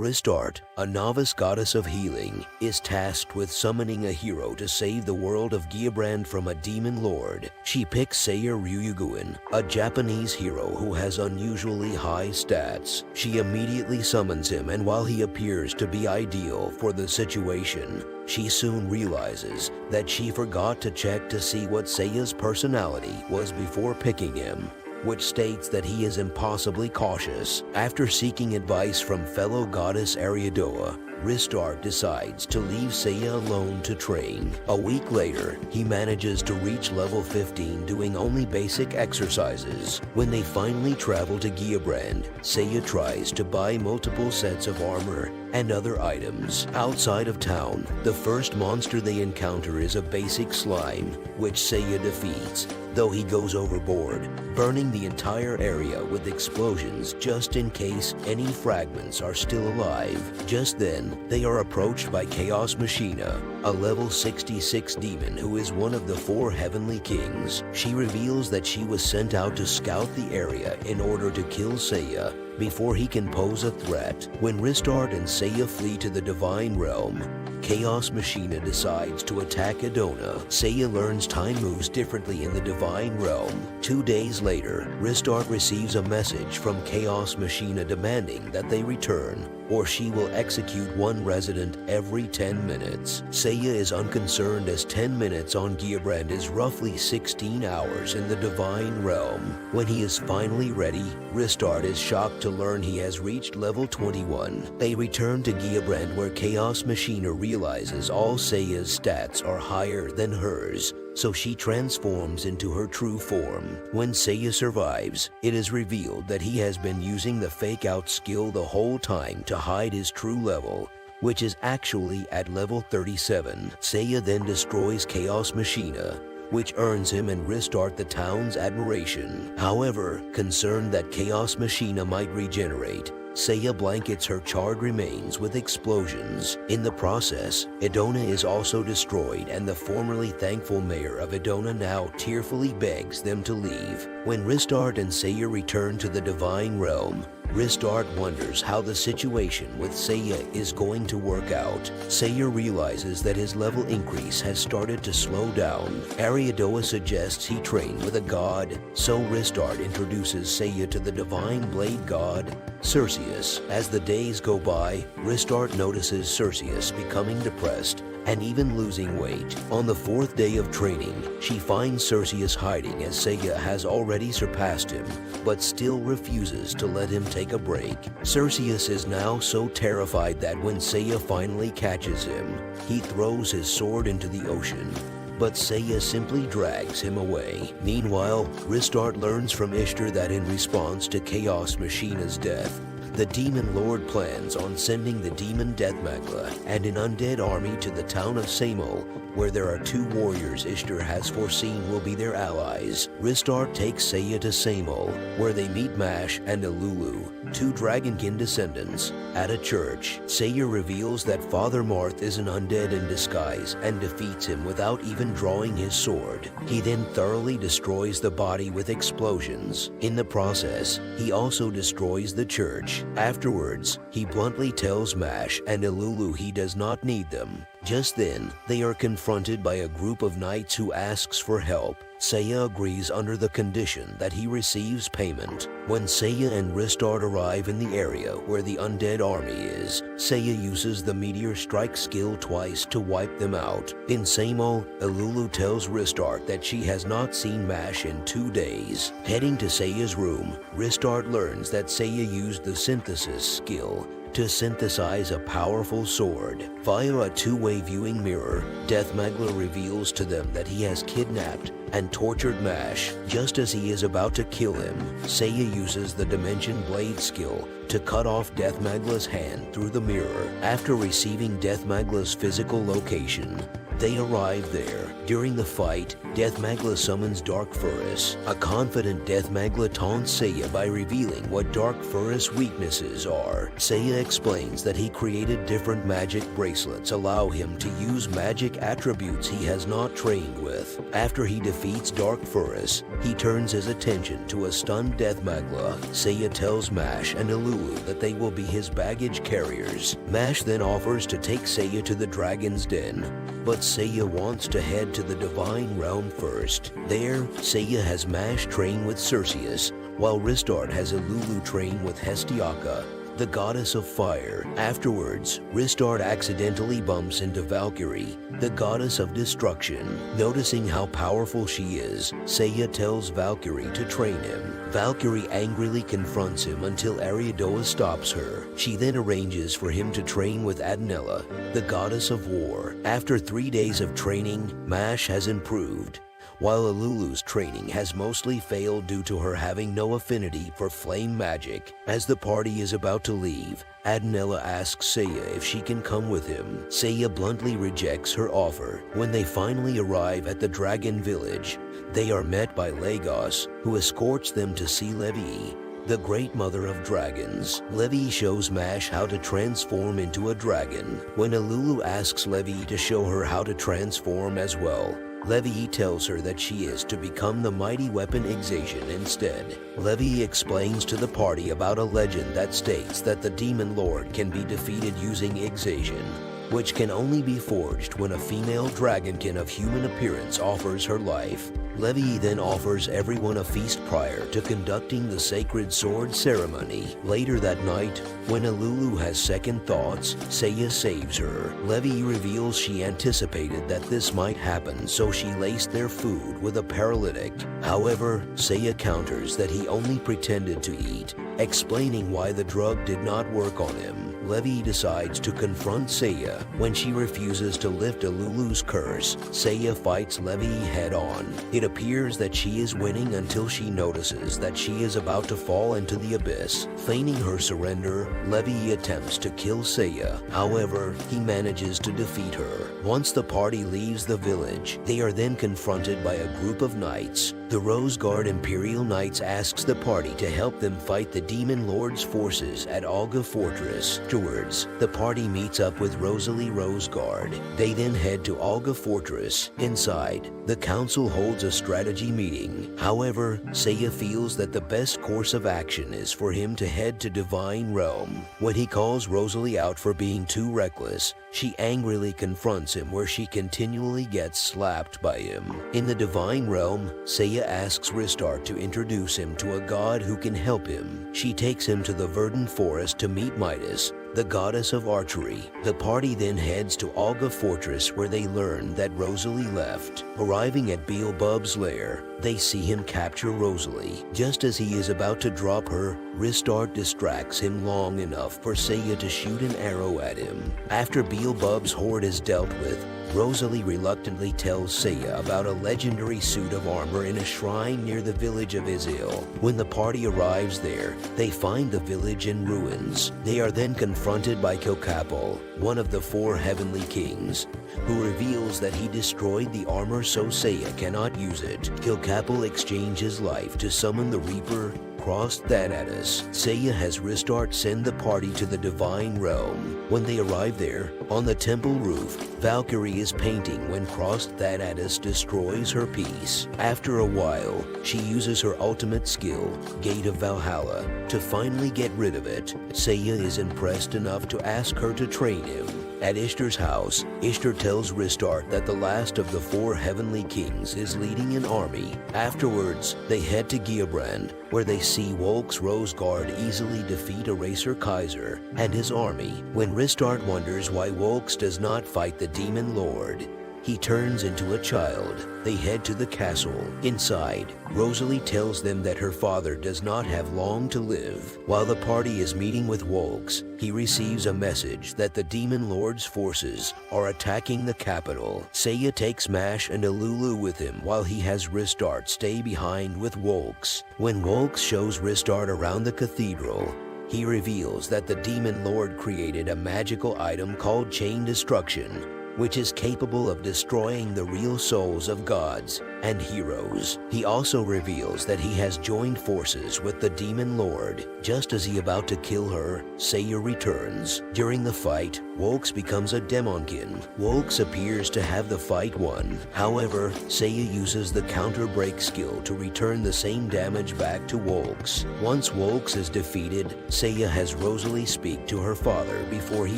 Ristart, a novice goddess of healing, is tasked with summoning a hero to save the world of Giabrand from a demon lord. She picks Seiya Ryuguin, a Japanese hero who has unusually high stats. She immediately summons him, and while he appears to be ideal for the situation, she soon realizes that she forgot to check to see what Seiya's personality was before picking him, which states that he is impossibly cautious. After seeking advice from fellow goddess Ariadoa, Ristart decides to leave Seiya alone to train. A week later, he manages to reach level 15 doing only basic exercises. When they finally travel to Giabrand, Seiya tries to buy multiple sets of armor and other items. Outside of town, the first monster they encounter is a basic slime, which Seiya defeats, though he goes overboard, burning the entire area with explosions just in case any fragments are still alive. Just then, they are approached by Chaos Machina, a level 66 demon who is one of the 4 heavenly kings. She reveals that she was sent out to scout the area in order to kill Seiya before he can pose a threat. When Ristart and Seiya flee to the Divine Realm, Chaos Machina decides to attack Edona. Seiya learns time moves differently in the Divine Realm. 2 days later, Ristart receives a message from Chaos Machina demanding that they return, or she will execute one resident every 10 minutes. Seiya is unconcerned as 10 minutes on Giabrand is roughly 16 hours in the Divine Realm. When he is finally ready, Ristart is shocked to learn he has reached level 21. They return to Giabrand where Chaos Machina realizes all Seiya's stats are higher than hers, so she transforms into her true form. When Seiya survives, it is revealed that he has been using the fake out skill the whole time to hide his true level, which is actually at level 37. Seiya then destroys Chaos Machina, which earns him and Ristart the town's admiration. However, concerned that Chaos Machina might regenerate, Seiya blankets her charred remains with explosions. In the process, Edona is also destroyed, and the formerly thankful mayor of Edona now tearfully begs them to leave. When Ristart and Seiya return to the Divine Realm, Ristart wonders how the situation with Seiya is going to work out. Seiya realizes that his level increase has started to slow down. Ariadoa suggests he train with a god, so Ristart introduces Seiya to the divine blade god, Cerseus. As the days go by, Ristart notices Cerseus becoming depressed and even losing weight. On the 4th day of training, she finds Cerseus hiding as Seiya has already surpassed him, but still refuses to let him take a break. Cerseus is now so terrified that when Seiya finally catches him, he throws his sword into the ocean, but Seiya simply drags him away. Meanwhile, Ristart learns from Ishtar that in response to Chaos Machina's death, the Demon Lord plans on sending the Demon Deathmagla and an undead army to the town of Samol, where there are 2 warriors Ishtar has foreseen will be their allies. Ristart takes Seiya to Samol, where they meet Mash and Elulu, 2 Dragonkin descendants. At a church, Seiya reveals that Father Marth is an undead in disguise and defeats him without even drawing his sword. He then thoroughly destroys the body with explosions. In the process, he also destroys the church. Afterwards, he bluntly tells Mash and Elulu he does not need them. Just then, they are confronted by a group of knights who asks for help. Seiya agrees under the condition that he receives payment. When Seiya and Ristart arrive in the area where the undead army is, Seiya uses the Meteor Strike skill twice to wipe them out. In Samol, Elulu tells Ristart that she has not seen Mash in 2 days. Heading to Seiya's room, Ristart learns that Seiya used the synthesis skill to synthesize a powerful sword. Via a 2-way viewing mirror, Deathmagla reveals to them that he has kidnapped and tortured Mash. Just as he is about to kill him, Seiya uses the Dimension Blade skill to cut off Deathmagla's hand through the mirror. After receiving Deathmagla's physical location, They arrive there. During the fight, Death Magla summons Dark Furus. A confident Death Magla taunts Seiya by revealing what Dark Furus' weaknesses are. Seiya explains that he created different magic bracelets allow him to use magic attributes he has not trained with. After he defeats Dark Furus, he turns his attention to a stunned Death Magla. Seiya tells Mash and Alulu that they will be his baggage carriers. Mash then offers to take Seiya to the Dragon's Den, but Seiya wants to head to the Divine Realm first. There, Seiya has Mash train with Cerseus, while Ristart has Alulu train with Hestiaka, the goddess of fire. Afterwards, Ristart accidentally bumps into Valkyrie, the goddess of destruction. Noticing how powerful she is, Seiya tells Valkyrie to train him. Valkyrie angrily confronts him until Ariadoa stops her. She then arranges for him to train with Adenella, the goddess of war. After 3 days of training, Mash has improved, while Alulu's training has mostly failed due to her having no affinity for flame magic. As the party is about to leave, Adenella asks Seiya if she can come with him. Seiya bluntly rejects her offer. When they finally arrive at the Dragon Village, they are met by Lagos, who escorts them to see Levi, the Great Mother of Dragons. Levi shows Mash how to transform into a dragon. When Alulu asks Levi to show her how to transform as well, Levi tells her that she is to become the mighty weapon Exation instead. Levi explains to the party about a legend that states that the Demon Lord can be defeated using Exation, which can only be forged when a female dragonkin of human appearance offers her life. Levi then offers everyone a feast prior to conducting the sacred sword ceremony. Later that night, when Alulu has second thoughts, Seiya saves her. Levi reveals she anticipated that this might happen, so she laced their food with a paralytic. However, Seiya counters that he only pretended to eat, explaining why the drug did not work on him. Levi decides to confront Seiya. When she refuses to lift Alulu's curse, Seiya fights Levi head-on. It appears that she is winning until she notices that she is about to fall into the abyss. Feigning her surrender, Levi attempts to kill Seiya. However, he manages to defeat her. Once the party leaves the village, they are then confronted by a group of knights. The Rose Guard Imperial Knights asks the party to help them fight the Demon Lord's forces at Alga Fortress. Afterwards, the party meets up with Rosalie Rose Guard. They then head to Alga Fortress. Inside, the council holds a strategy meeting. However, Seiya feels that the best course of action is for him to head to Divine Realm. When he calls Rosalie out for being too reckless, she angrily confronts him where she continually gets slapped by him. In the Divine Realm, Seiya asks Ristart to introduce him to a god who can help him. She takes him to the Verdant Forest to meet Midas, the goddess of archery. The party then heads to Alga Fortress where they learn that Rosalie left. Arriving at Beelzebub's lair, they see him capture Rosalie. Just as he is about to drop her, Ristart distracts him long enough for Seiya to shoot an arrow at him. After Beelzebub's horde is dealt with, Rosalie reluctantly tells Seiya about a legendary suit of armor in a shrine near the village of Izil. When the party arrives there, they find the village in ruins. They are then confronted by Kilkapul, one of the 4 heavenly kings, who reveals that he destroyed the armor so Seiya cannot use it. Kilkapul exchanges life to summon the Reaper, Crossed Thanatos. Seiya has Ristart send the party to the Divine Realm. When they arrive there, on the temple roof, Valkyrie is painting when Crossed Thanatos destroys her piece. After a while, she uses her ultimate skill, Gate of Valhalla, to finally get rid of it. Seiya is impressed enough to ask her to train him. At Ishtar's house, Ishtar tells Ristart that the last of the 4 heavenly kings is leading an army. Afterwards, they head to Geobrand, where they see Wolk's Rose Guard easily defeat Eraser Kaiser and his army. When Ristart wonders why Wolk's does not fight the Demon Lord, he turns into a child. They head to the castle. Inside, Rosalie tells them that her father does not have long to live. While the party is meeting with Wolks, he receives a message that the Demon Lord's forces are attacking the capital. Seiya takes Mash and Alulu with him while he has Ristart stay behind with Wolks. When Wolks shows Ristart around the cathedral, he reveals that the Demon Lord created a magical item called Chain Destruction, which is capable of destroying the real souls of gods and heroes. He also reveals that he has joined forces with the Demon Lord. Just as he about to kill her, Seiya returns. During the fight, Wolks becomes a Demonkin. Wolks appears to have the fight won. However, Seiya uses the counter break skill to return the same damage back to Wolks. Once Wolks is defeated, Seiya has Rosalie speak to her father before he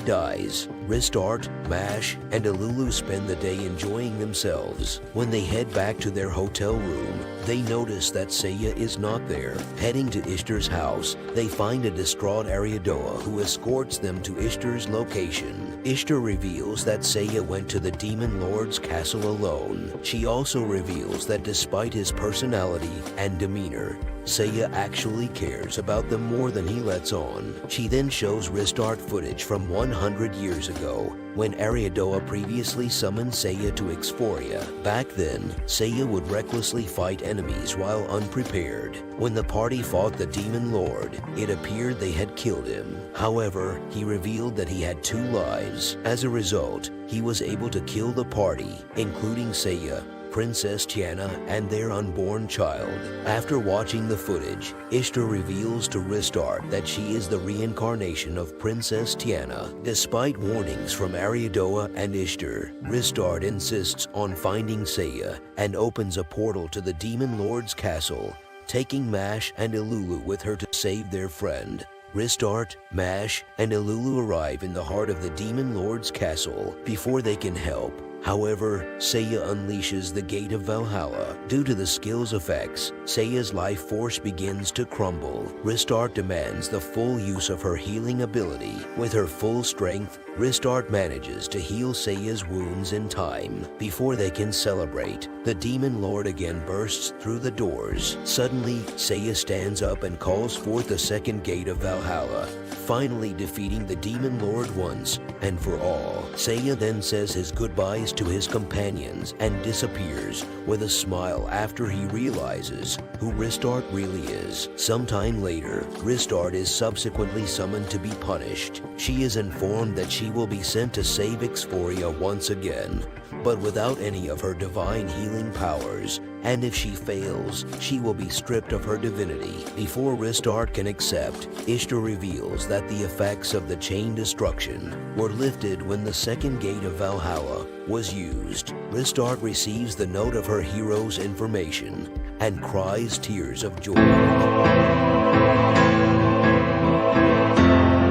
dies. Ristart, Mash, and Alulu spend the day enjoying themselves. When they head back to their hotel room, they notice that Seiya is not there. Heading to Ishtar's house, they find a distraught Ariadoa who escorts them to Ishtar's location. Ishtar reveals that Seiya went to the Demon Lord's castle alone. She also reveals that despite his personality and demeanor, Seiya actually cares about them more than he lets on. She then shows Ristart footage from 100 years ago, when Ariadoa previously summoned Seiya to Exphoria. Back then, Seiya would recklessly fight enemies while unprepared. When the party fought the Demon Lord, it appeared they had killed him. However, he revealed that he had 2 lives. As a result, he was able to kill the party, including Seiya, Princess Tiana, and their unborn child. After watching the footage, Ishtar reveals to Ristart that she is the reincarnation of Princess Tiana. Despite warnings from Ariadoa and Ishtar, Ristart insists on finding Seiya and opens a portal to the Demon Lord's castle, taking Mash and Alulu with her to save their friend. Ristart, Mash, and Alulu arrive in the heart of the Demon Lord's castle before they can help. However, Seiya unleashes the Gate of Valhalla. Due to the skill's effects, Seiya's life force begins to crumble. Ristart demands the full use of her healing ability. With her full strength, Ristart manages to heal Seiya's wounds in time. Before they can celebrate, the Demon Lord again bursts through the doors. Suddenly, Seiya stands up and calls forth the second Gate of Valhalla, finally defeating the Demon Lord once and for all. Seiya then says his goodbyes to his companions and disappears with a smile after he realizes who Ristart really is. Sometime later, Ristart is subsequently summoned to be punished. She is informed that she will be sent to save Exphoria once again, but without any of her divine healing powers, and if she fails, she will be stripped of her divinity. Before Ristart can accept, Ishtar reveals that the effects of the chain destruction were lifted when the second Gate of Valhalla was used. Ristart receives the note of her hero's information and cries tears of joy.